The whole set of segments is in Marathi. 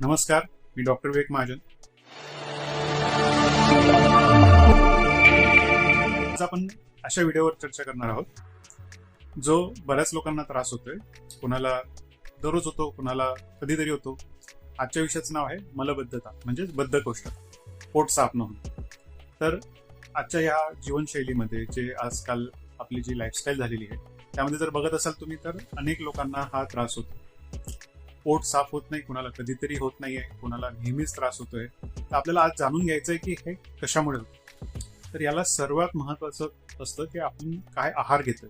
नमस्कार, मी डॉक्टर विवेक महाजन. आज आपण अशा व्हिडिओवर चर्चा करणार आहोत जो बऱ्याच लोकांना त्रास होतोय. कोणाला दररोज होतो, कोणाला कधीतरी होतो. आजच्या विषयाचं नाव आहे मलबद्धता, म्हणजेच बद्धकोष्ठता, पोट साफ न होणं. तर आजच्या ह्या जीवनशैलीमध्ये जे आजकाल आपली जी लाईफस्टाईल झालेली आहे त्यामध्ये जर बघत असाल तुम्ही तर अनेक लोकांना हा त्रास होतो. पोट साफ होत नाही, कोणाला कधीतरी होत नाहीये, कोणाला नेहमीच त्रास होतोय. तर आपल्याला आज जाणून घ्यायचंय की हे कशामुळे होतं. तर याला सर्वात महत्वाचं असतं की आपण काय आहार घेतोय.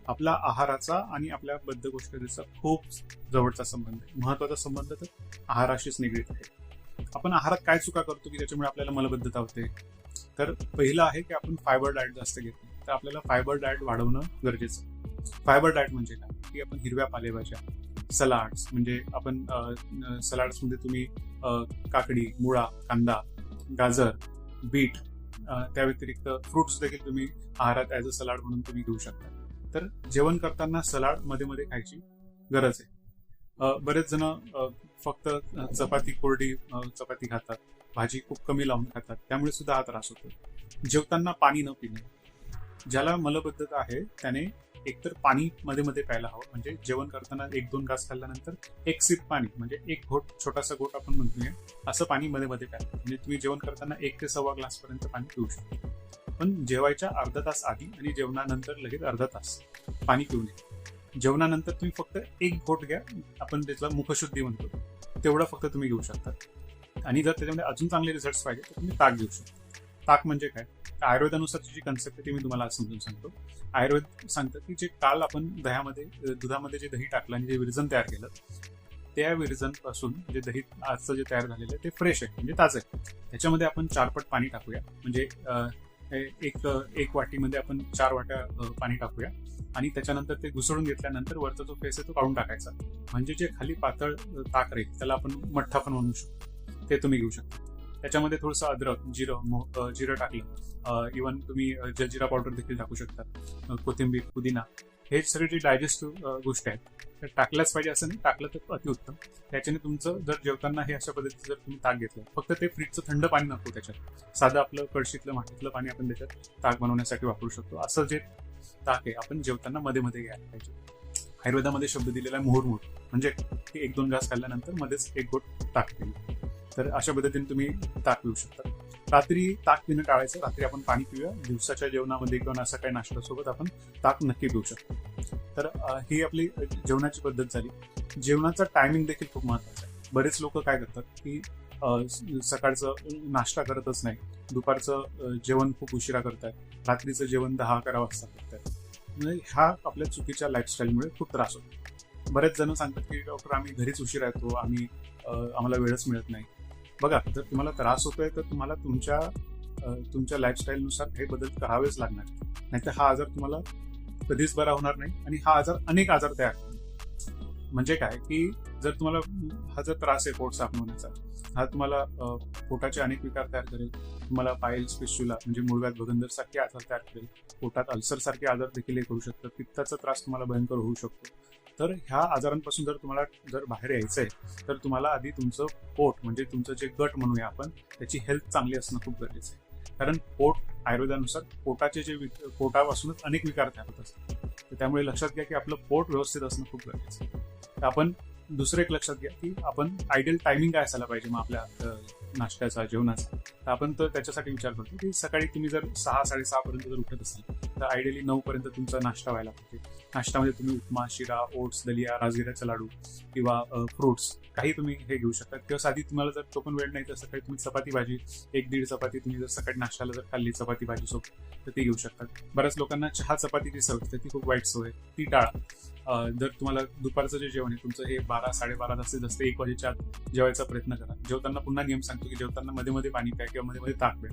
आपला आहाराचा आणि आपल्या बद्धकोष्ठतेचा खूप जवळचा संबंध आहे. महत्वाचा संबंध तर आहाराशीच निगडीत आहे. आपण आहारात काय चुका करतो की त्याच्यामुळे आपल्याला मलबद्धता होते. तर पहिलं आहे की आपण फायबर डाएट जास्त घेतो. तर आपल्याला फायबर डाएट वाढवणं गरजेचं. फायबर डाएट म्हणजे काय की आपण हिरव्या पालेभाज्या, सलाड्स, म्हणजे आपण सलाड्समध्ये तुम्ही काकडी, मुळा, कांदा, गाजर, बीट, त्या व्यतिरिक्त फ्रुट्स देखील तुम्ही आहारात ॲज अ सलाड म्हणून तुम्ही घेऊ शकता. तर जेवण करताना सलाड मध्ये मध्ये खायची गरज आहे. बरेच जण फक्त चपाती, कोरडी चपाती खातात, भाजी खूप कमी लावून खातात, त्यामुळे सुद्धा हा त्रास होतो. जेवताना पाणी न पिणे. ज्याला मलबद्धता आहे त्याने एकतर पाणी मध्ये मध्ये प्यायला हवं. म्हणजे जेवण करताना 1-2 घास खाल्ल्यानंतर एक सिप पाणी, म्हणजे एक घोट, छोटासा घोट आपण म्हणतोय, असं पाणी मध्ये मध्ये प्यायला. म्हणजे तुम्ही जेवण करताना 1 ते 1.25 ग्लास पर्यंत पाणी पिऊ शकता. पण जेवायच्या अर्धा तास आधी आणि जेवणानंतर लगेच अर्धा तास पाणी पिऊ नये. जेवणानंतर तुम्ही फक्त एक घोट घ्या, आपण त्याला मुखशुद्धी म्हणतो, तेवढं फक्त तुम्ही घेऊ शकता. आणि जर त्याच्यामध्ये अजून चांगले रिझल्ट्स पाहिजे तर तुम्ही ताक घेऊ शकता. ताक म्हणजे काय, आयुर्वेदानुसारची जी कन्सेप्ट आहे ती मी तुम्हाला समजून सांगतो. आयुर्वेद सांगतं की जे काल आपण दुधामध्ये जे दही टाकलं आणि जे विरजन तयार केलं, त्या विरजन पासून जे दही आजचं जे तयार झालेलं आहे ते फ्रेश आहे, म्हणजे ताजं आहे. त्याच्यामध्ये आपण 4 पट पाणी टाकूया. म्हणजे एक वाटीमध्ये आपण 4 वाट्या पाणी टाकूया आणि त्याच्यानंतर ते घुसळून घेतल्यानंतर वरचा जो फेस आहे तो काढून टाकायचा. म्हणजे जे खाली पातळ ताक राहील त्याला आपण मठ्ठा पण म्हणू शकतो, ते तुम्ही घेऊ शकता. त्याच्यामध्ये थोडंसं अद्रक, जिरं टाकलं, इव्हन तुम्ही जलजिरा पावडर देखील टाकू शकता, कोथिंबीर, पुदिना, हे सगळे जे डायजेस्टिव्ह गोष्टी आहेत तर टाकल्याच पाहिजे असं नाही, टाकलं तर अतिउत्तम. त्याच्याने तुमचं जर जेवताना हे अशा पद्धतीचं जर तुम्ही ताक घेतलं, फक्त ते फ्रीजचं थंड पाणी नको, त्याच्यात साधं आपलं कळशीतलं मातीतलं पाणी आपण त्याच्यात ताक बनवण्यासाठी वापरू शकतो. असं जे ताक आहे आपण जेवताना मध्ये मध्ये घ्यायला पाहिजे. आयुर्वेदामध्ये शब्द दिलेला आहे मुहुर्मुळ, म्हणजे 1-2 घास खाल्ल्यानंतर मध्येच एक घोट ताक पिऊ. तर अशा पद्धतीने तुम्ही ताक पिऊ शकता. रात्री ताक पिणं टाळायचं. रात्री आपण पाणी पिऊया. दिवसाच्या जेवणामध्ये किंवा सकाळी नाश्त्यासोबत आपण ताक नक्की पिऊ शकतो. तर ही आपली जेवणाची पद्धत झाली. जेवणाचा टायमिंग देखील खूप महत्वाचा आहे. बरेच लोक काय करतात की सकाळचं नाश्ता करतच नाही, दुपारचं जेवण खूप उशिरा करतात, रात्रीचं जेवण 10-11 वाजता करतात. म्हणजे ह्या आपल्या चुकीच्या लाईफस्टाईलमुळे खूप त्रास होतो. बरेच जण सांगतात की डॉक्टर आम्ही घरीच उशिरा येतो, आम्हाला वेळच मिळत नाही. बघा, जर तुम्हाला त्रास होतोय तर तुम्हाला तुमच्या लाईफस्टाईलनुसार काही बदल करावेच लागणार, नाहीतर हा आजार तुम्हाला कधीच बरा होणार नाही आणि हा आजार अनेक आजार तयार होतो. म्हणजे काय की जर तुम्हाला हा जर त्रास आहे पोट साफ होण्याचा, हा तुम्हाला पोटाचे अनेक विकार तयार करेल. तुम्हाला पायल्स, फिस्टुला म्हणजे मूळव्याध, भगंदर सारखे आजार तयार करेल. पोटात अल्सर सारखे आजार देखील करू शकतात. पित्ताचा त्रास तुम्हाला भयंकर होऊ शकतो. तर ह्या आजारांपासून जर बाहेर यायचं आहे तर तुम्हाला आधी तुमचं पोट, म्हणजे तुमचं जे गट म्हणूया आपण, त्याची हेल्थ चांगली असणं खूप गरजेचं आहे. कारण पोट आयुर्वेदानुसार पोटापासूनच अनेक विकार तयार होत असतात. तर त्यामुळे लक्षात घ्या की आपलं पोट व्यवस्थित असणं खूप गरजेचं आहे. तर आपण दुसरं एक लक्षात घ्या की आपण आयडियल टायमिंग काय असायला पाहिजे मग आपल्या नाश्त्याचा, जेवणाचा. तर आपण तर त्याच्यासाठी विचार करतो की सकाळी तुम्ही जर 6-6:30 पर्यंत जर उठत असाल तर आयडियली 9 पर्यंत तुमचा नाश्ता व्हायला पाहिजे. नाश्त्यामध्ये तुम्ही उपमा, शिरा, ओट्स, दलिया, राजगिऱ्याचा लाडू किंवा फ्रुट्स काही तुम्ही हे घेऊ शकता. किंवा साधी तुम्हाला जर तो पण वेळ नाही तर सकाळी तुम्ही चपाती भाजी, 1-1.5 चपाती तुम्ही जर सकाळी नाश्त्याला जर खाल्ली चपाती भाजी सोबत तर ती घेऊ शकतात. बऱ्याच लोकांना चहा चपातीची सवय असते, ती खूप वाईट सवय, ती टाळा. जर तुम्हाला दुपारचं जे जेवण आहे तुमचं हे 12-12:30 जास्तीत जास्त 1 वाजेच्या आत जेवायचा प्रयत्न करा. जेवताना पुन्हा नियम सांगतो की जेवताना मध्ये मध्ये पाणी प्या किंवा मध्ये मध्ये ताक प्या.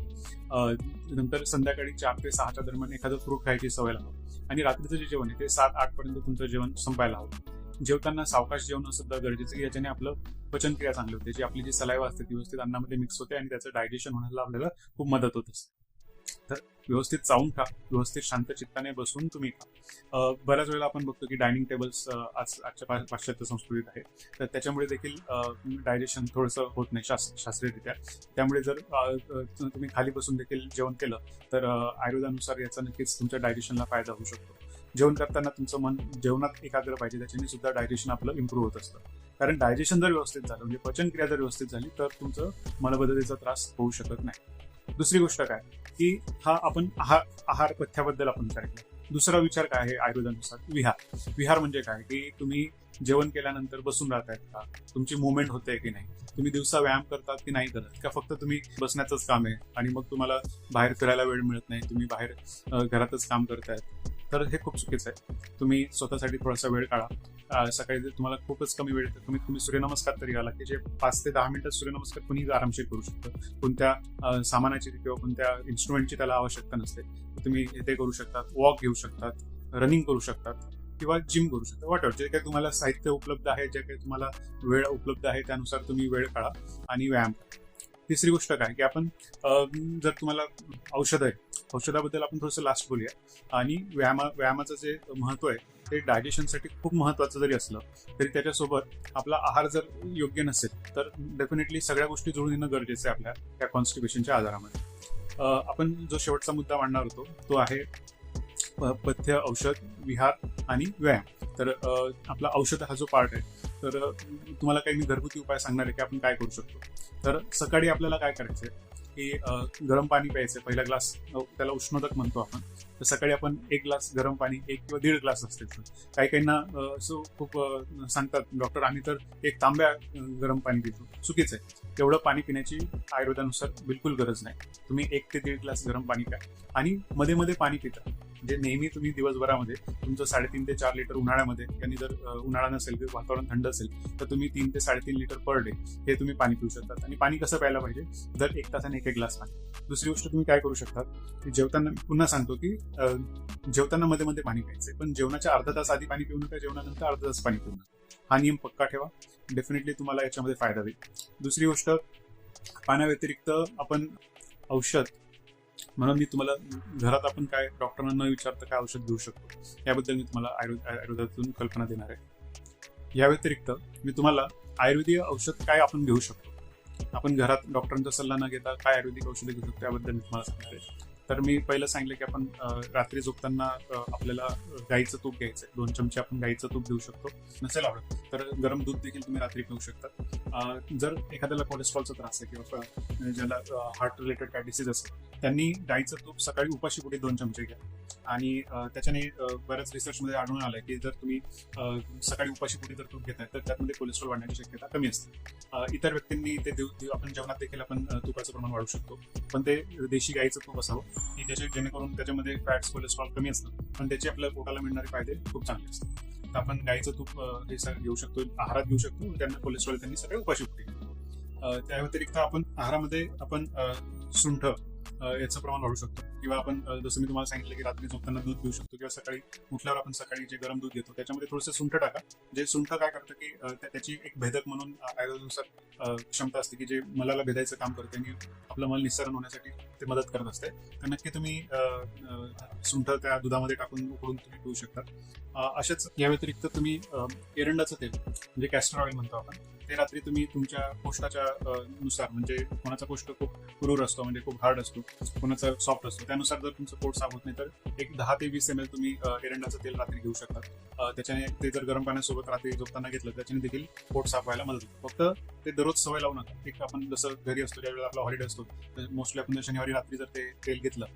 नंतर संध्याकाळी 4 ते 6च्या दरम्यान एखादं फ्रूट खायची सवय लावा. आणि रात्रीचं जे जेवण आहे ते 7-8 पर्यंत तुमचं जेवण संपायला हवं. जेवताना सावकाश जेवण सुद्धा गरजेचं की याच्याने आपलं पचनक्रिया चांगली होते. जी आपली जी सलाईवा असते ती व्यवस्थित अन्नामध्ये मिक्स होते आणि त्याचं डायजेशन होण्याला आपल्याला खूप मदत होत असते. तर व्यवस्थित चावून खा, व्यवस्थित शांत चित्ताने बसून तुम्ही खा. बऱ्याच वेळेला आपण बघतो की डायनिंग टेबल्स आजच्या पाश्चात्य संस्कृतीत आहे, तर त्याच्यामुळे देखील डायजेशन थोडंसं होत नाही शास्त्रीयरित्या. त्यामुळे जर तुम्ही खाली बसून देखील जेवण केलं तर आयुर्वेदानुसार याचा नक्कीच तुमच्या डायजेशनला फायदा होऊ शकतो. जेवण करताना तुमचं मन जेवणात एकाग्र पाहिजे, त्याच्याने सुद्धा डायजेशन आपलं इम्प्रूव्ह होत असतं. कारण डायजेशन जर व्यवस्थित झालं, म्हणजे पचनक्रिया जर व्यवस्थित झाली, तर तुमचं मलबद्धतेचा त्रास होऊ शकत नाही. दुसरी गोष्ट काय की हा आपण आहार पथ्याबद्दल आपण विचार केला. दुसरा विचार काय आहे आयुर्वेदानुसार? विहार म्हणजे काय की तुम्ही जेवण केल्यानंतर बसून राहतायत का, तुमची मुवमेंट होते की नाही, तुम्ही दिवसा व्यायाम करतात की नाही करत, का फक्त तुम्ही बसण्याचंच काम आहे आणि मग तुम्हाला बाहेर फिरायला वेळ मिळत नाही, तुम्ही बाहेर घरातच काम करतायत, तर हे खूप चुकीचं आहे. तुम्ही स्वतःसाठी थोडासा वेळ काढा. सकाळी जर तुम्हाला खूपच कमी वेळ येतो, कमीत कमी सूर्यनमस्कार तरी घाला, की जे 5 ते 10 मिनिटात सूर्यनमस्कार कुणी आरामशीर करू शकतं. कोणत्या सामानाची किंवा कोणत्या इन्स्ट्रुमेंटची त्याला आवश्यकता नसते. तुम्ही ते करू शकतात, वॉक घेऊ शकतात, रनिंग करू शकतात किंवा जिम करू शकता. वॉटएव्हर जे काही तुम्हाला साहित्य उपलब्ध आहे, जे काही तुम्हाला वेळ उपलब्ध आहे, त्यानुसार तुम्ही वेळ काढा आणि व्यायाम करा. तिसरी गोष्ट काय की आपण जर तुम्हाला औषध आहे, औषधाबद्दल आपण थोडंसं लास्ट बोलूया. आणि व्यायामाचं जे महत्व आहे ते डायजेशनसाठी खूप महत्वाचं जरी असलं तरी त्याच्यासोबत आपला आहार जर योग्य नसेल तर डेफिनेटली सगळ्या गोष्टी जुळून येणं गरजेचं आहे आपल्या त्या कॉन्स्टिपेशनच्या आजारामध्ये. आपण जो शेवटचा मुद्दा मांडणार होतो तो आहे पथ्य, औषध, विहार आणि व्यायाम. तर आपला औषध हा जो पार्ट आहे, तर तुम्हाला काही मी घरगुती उपाय सांगणार आहे की आपण काय करू शकतो. तर सकाळी आपल्याला काय करायचं आहे की गरम पाणी प्यायचं. पहिला ग्लास, त्याला उष्णोदक म्हणतो आपण. तर सकाळी आपण 1 ग्लास गरम पाणी, 1 किंवा 1.5 ग्लास असते. काही काहींना असं खूप सांगतात डॉक्टर, आम्ही तर 1 तांब्या गरम पाणी पितो. चुकीचं आहे. तेवढं पाणी पिण्याची आयुर्वेदानुसार बिलकुल गरज नाही. तुम्ही 1 ते 1.5 ग्लास गरम पाणी प्या आणि मध्ये मध्ये पाणी पिता. म्हणजे नेहमी तुम्ही दिवसभरामध्ये तुमचं 3.5 ते 4 लिटर उन्हाळ्यामध्ये, आणि जर उन्हाळा नसेल किंवा वातावरण थंड असेल तर तुम्ही 3 ते 3.5 लिटर पर डे हे तुम्ही पाणी पिऊ शकतात. आणि पाणी कसं प्यायला पाहिजे? दर 1 तासाने 1 ग्लास पाणी. दुसरी गोष्ट तुम्ही काय करू शकतात की जेवताना, पुन्हा सांगतो की जेवताना मध्ये मध्ये पाणी प्यायचे, पण जेवणाच्या अर्धा तास आधी पाणी पिऊ नका, जेवणानंतर अर्धा तास पाणी पिऊ नका. हा नियम पक्का ठेवा, डेफिनेटली तुम्हाला याच्यामध्ये फायदा होईल. दुसरी गोष्ट, पाण्याव्यतिरिक्त आपण औषध म्हणून मी तुम्हाला घरात आपण काय डॉक्टरांना न विचारता काय औषध घेऊ शकतो याबद्दल मी तुम्हाला आयुर्वेदातून कल्पना देणार आहे. या व्यतिरिक्त मी तुम्हाला आयुर्वेदीय औषध काय आपण घेऊ शकतो, आपण घरात डॉक्टरांचा सल्ला न घेता काय आयुर्वेदिक औषधे घेऊ शकतो याबद्दल मी तुम्हाला सांगणार आहे. तर मी पहिलं सांगितलं की आपण रात्री झोपताना आपल्याला गाईचं तूप घ्यायचं आहे. 2 चमचे आपण गाईचं तूप घेऊ शकतो. नसेल आवडत तर गरम दूध देखील तुम्ही रात्री पिऊ शकता. जर एखाद्याला कोलेस्ट्रॉलचा त्रास आहे किंवा ज्याला हार्ट रिलेटेड काय डिसीज असेल, त्यांनी गाईचं तूप सकाळी उपाशीपोटी 2 चमचे घ्या. आणि त्याच्याने बऱ्याच रिसर्चमध्ये आढळून आलंय की जर तुम्ही सकाळी उपाशीपोटी जर तूप घेताय तर त्यामध्ये कोलेस्ट्रॉल वाढण्याची शक्यता कमी असते. इतर व्यक्तींनी ते आपण जेवणात देखील आपण तुपाचं प्रमाण वाढवू शकतो, पण ते देशी गाईचं तूप असावं की जेणेकरून त्याच्यामध्ये फॅट्स, कोलेस्ट्रॉल कमी असतं, पण त्याचे आपल्या पोटाला मिळणारे फायदे खूप चांगले असतात. तर आपण गाईचं तूप हे सगळं घेऊ शकतो, आहारात घेऊ शकतो. त्यांना कोलेस्ट्रॉल त्यांनी सगळे उपाशीपोटी. त्या व्यतिरिक्त आपण आहारामध्ये आपण सुंठ याचं प्रमाण वाढवू शकतो, किंवा आपण जसं मी तुम्हाला सांगितलं की रात्री झोपताना दूध घेऊ शकतो, किंवा सकाळी उठल्यावर आपण सकाळी जे गरम दूध घेतो त्याच्यामध्ये थोडंसं सुंठ टाका. जे सुंठ काय करतं की त्याची एक भेदक म्हणून आयुर्वेदानुसार क्षमता असते की जे मलाला भेदायचं काम करते आणि आपलं मल निस्सरण होण्यासाठी ते मदत करत असते. तर नक्की तुम्ही सुंठ त्या दुधामध्ये टाकून उकळून तुम्ही पिऊ शकता. अशाच या व्यतिरिक्त तुम्ही एरंडाचं तेल म्हणजे कॅस्टर ऑइल म्हणतो आपण, ते रात्री तुम्ही तुमच्या कोष्ठाच्या नुसार, म्हणजे कोणाचा कोष्ठ खूप क्रूर असतो म्हणजे खूप हार्ड असतो, कोणाचा सॉफ्ट असतो, त्यानुसार जर तुमचं पोट साफ होत नाही तर एक 10 ते 20 ml तुम्ही एरंडाचं तेल रात्री घेऊ शकता. त्याच्याने ते जर गरम पाण्यासोबत रात्री झोपताना घेतलं त्याच्याने देखील पोट साफ व्हायला मदत होते. फक्त ते दररोज सवय लावू नका. एक आपण जसं घरी असतो ज्यावेळेला आपला हॉलिडे असतो, मोस्टली आपण शनिवारी रात्री जर ते तेल घेतलं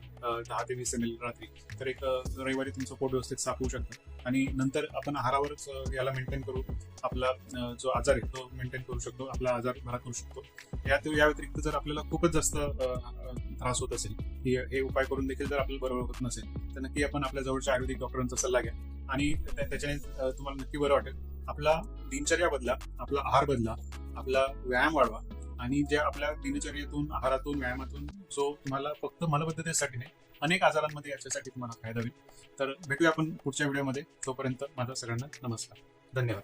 10 ते 20 ml रात्री, तर एक रविवारी तुमचं पोट व्यवस्थित साफ होऊ शकतं. आणि नंतर आपण आहारावरच याला मेंटेन करू, आपला जो आजार आहे तो मेंटेन करू शकतो, आपला आजार बरा करू शकतो. या व्यतिरिक्त जर आपल्याला खूपच जास्त त्रास होत असेल, हे उपाय करून देखील जर आपल्याला बरोबर होत नसेल, तर नक्की आपण आपल्या जवळच्या आयुर्वेदिक डॉक्टरांचा सल्ला घ्या आणि त्याच्याने तुम्हाला नक्की बरं वाटेल. आपला दिनचर्या बदला, आपला आहार बदला, आपला व्यायाम वाढवा, आणि ज्या आपल्या दिनचर्येतून, आहारातून, व्यायामातून जो तुम्हाला फक्त मलबद्धतेसाठी नाही, अनेक आजारांमध्ये याच्यासाठी तुम्हाला फायदा होईल. तर भेटूया आपण पुढच्या व्हिडिओमध्ये. तोपर्यंत माझा सगळ्यांना नमस्कार, धन्यवाद.